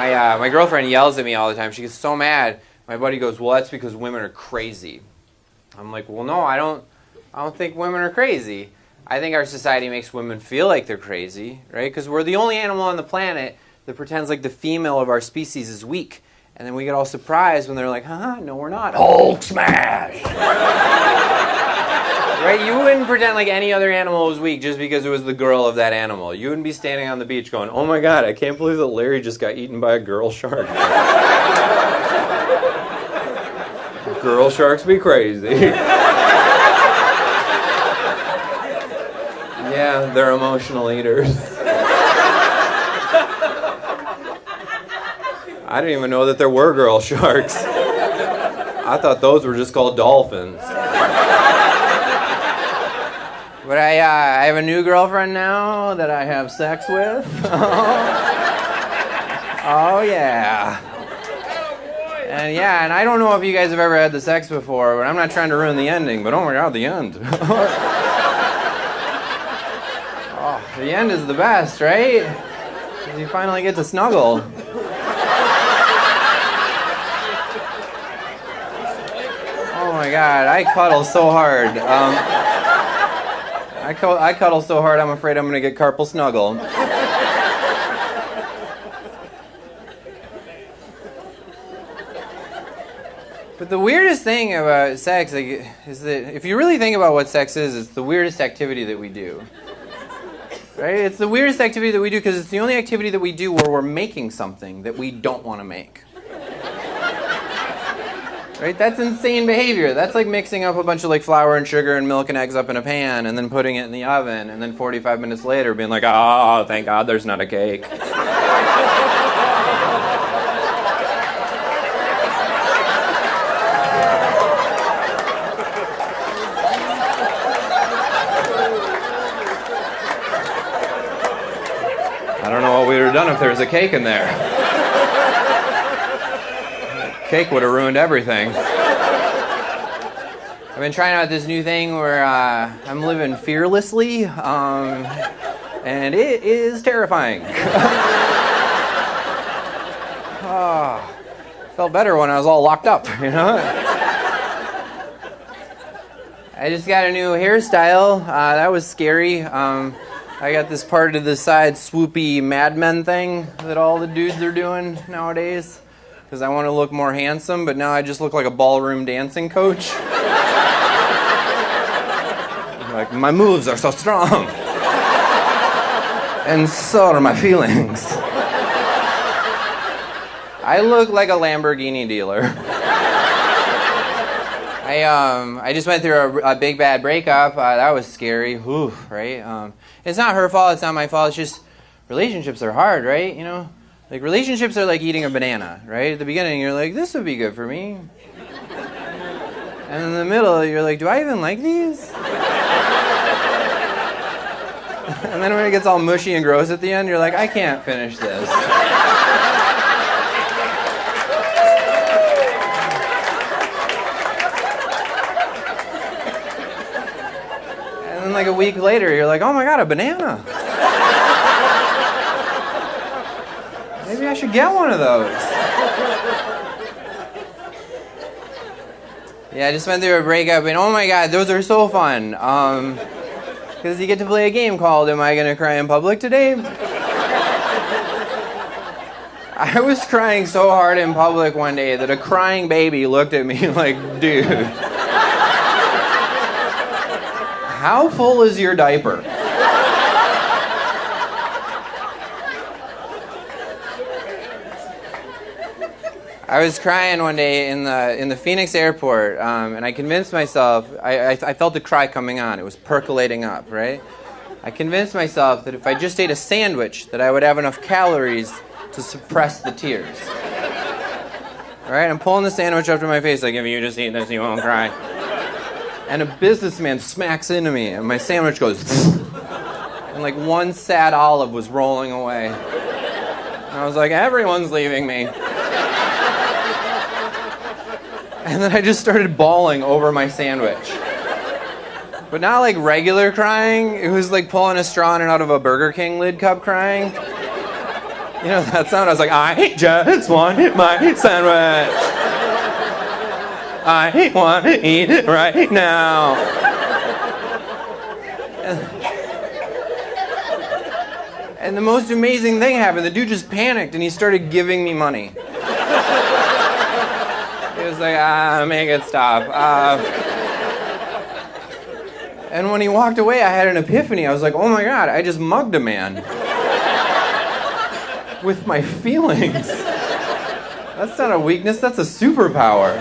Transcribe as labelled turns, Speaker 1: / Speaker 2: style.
Speaker 1: My girlfriend yells at me all the time. She gets so mad. My buddy goes, well, that's because women are crazy. I'm like, well, no, I don't think women are crazy. I think our society makes women feel like they're crazy, right? Because we're the only animal on the planet that pretends like the female of our species is weak. And then we get all surprised when they're like, haha, no, we're not. Hulk smash! Right? You wouldn't pretend like any other animal was weak just because it was the girl of that animal. You wouldn't be standing on the beach going, oh my god, I can't believe that Larry just got eaten by a girl shark. Girl sharks be crazy. Yeah, they're emotional eaters. I didn't even know that there were girl sharks. I thought those were just called dolphins. But I have a new girlfriend now that I have sex with. Oh yeah. And I don't know if you guys have ever had the sex before, but I'm not trying to ruin the ending, but oh my god, the end. Oh, the end is the best, right? 'Cause you finally get to snuggle. Oh my god, I cuddle so hard. I cuddle so hard, I'm afraid I'm going to get carpal snuggle. But the weirdest thing about sex is that if you really think about what sex is, it's the weirdest activity that we do. Right? It's the weirdest activity that we do because it's the only activity that we do where we're making something that we don't want to make. Right? That's insane behavior. That's like mixing up a bunch of like flour and sugar and milk and eggs up in a pan and then putting it in the oven and then 45 minutes later being like, oh, thank God there's not a cake. I don't know what we would have done if there was a cake in there. Cake would have ruined everything. I've been trying out this new thing where I'm living fearlessly, and it is terrifying. Felt better when I was all locked up, you know? I just got a new hairstyle. That was scary. I got this part of the side swoopy Mad Men thing that all the dudes are doing nowadays. Because I want to look more handsome, but now I just look like a ballroom dancing coach. Like, my moves are so strong. And so are my feelings. I look like a Lamborghini dealer. I just went through a big bad breakup. That was scary. Whew, right? It's not her fault. It's not my fault. It's just relationships are hard, right? You know? Like, relationships are like eating a banana, right? At the beginning, you're like, this would be good for me. And in the middle, you're like, do I even like these? And then when it gets all mushy and gross at the end, you're like, I can't finish this. And then like a week later, you're like, oh my god, a banana. Maybe I should get one of those. Yeah, I just went through a breakup, and oh my god, those are so fun. Because you get to play a game called Am I Gonna Cry in Public Today? I was crying so hard in public one day that a crying baby looked at me like, dude, how full is your diaper? I was crying one day in the Phoenix airport, and I convinced myself, I felt the cry coming on. It was percolating up, right? I convinced myself that if I just ate a sandwich, that I would have enough calories to suppress the tears. All right, I'm pulling the sandwich up to my face, like, if you just eat this, you won't cry. And a businessman smacks into me, and my sandwich goes, and like one sad olive was rolling away. And I was like, everyone's leaving me. And then I just started bawling over my sandwich. But not like regular crying. It was like pulling a straw in and out of a Burger King lid cup crying. You know that sound? I was like, I just want my sandwich. I want to eat it right now. And the most amazing thing happened. The dude just panicked and he started giving me money. He was like, make it stop. And when he walked away, I had an epiphany. I was like, oh my God, I just mugged a man. With my feelings. That's not a weakness, that's a superpower.